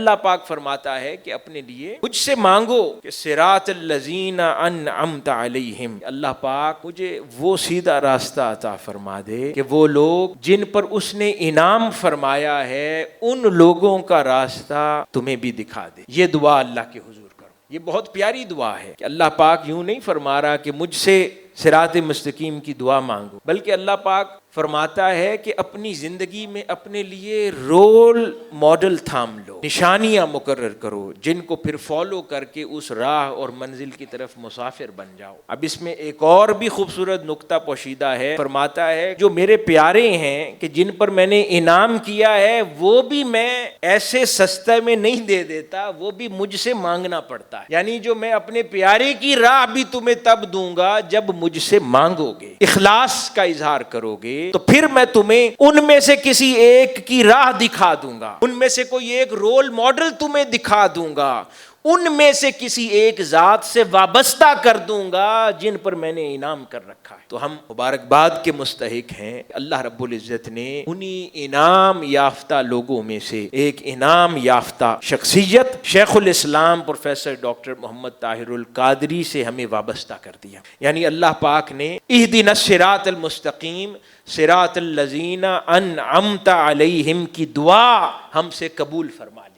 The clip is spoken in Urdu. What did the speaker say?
اللہ پاک فرماتا ہے کہ اپنے لیے مجھ سے مانگو کہ صراط الذین انعمت علیہم، اللہ پاک مجھے وہ سیدھا راستہ عطا فرما دے کہ وہ لوگ جن پر اس نے انعام فرمایا ہے ان لوگوں کا راستہ تمہیں بھی دکھا دے۔ یہ دعا اللہ کے حضور کرو۔ یہ بہت پیاری دعا ہے کہ اللہ پاک یوں نہیں فرما رہا کہ مجھ سے صراط مستقیم کی دعا مانگو، بلکہ اللہ پاک فرماتا ہے کہ اپنی زندگی میں اپنے لیے رول ماڈل تھام لو، نشانیاں مقرر کرو جن کو پھر فالو کر کے اس راہ اور منزل کی طرف مسافر بن جاؤ۔ اب اس میں ایک اور بھی خوبصورت نقطہ پوشیدہ ہے، فرماتا ہے جو میرے پیارے ہیں کہ جن پر میں نے انعام کیا ہے وہ بھی میں ایسے سستے میں نہیں دے دیتا، وہ بھی مجھ سے مانگنا پڑتا ہے، یعنی جو میں اپنے پیارے کی راہ بھی تمہیں تب دوں گا جب مجھ سے مانگو گے، اخلاص کا اظہار کرو گے تو پھر میں تمہیں ان میں سے کسی ایک کی راہ دکھا دوں گا، ان میں سے کوئی ایک رول ماڈل تمہیں دکھا دوں گا، ان میں سے کسی ایک ذات سے وابستہ کر دوں گا جن پر میں نے انعام کر رکھا ہے۔ تو ہم مبارکباد کے مستحق ہیں، اللہ رب العزت نے انہی انعام یافتہ لوگوں میں سے ایک انعام یافتہ شخصیت شیخ الاسلام پروفیسر ڈاکٹر محمد طاہر القادری سے ہمیں وابستہ کر دیا، یعنی اللہ پاک نے اہدنا الصراط المستقیم صراط الذین انعمت علیہم کی دعا ہم سے قبول فرما لی۔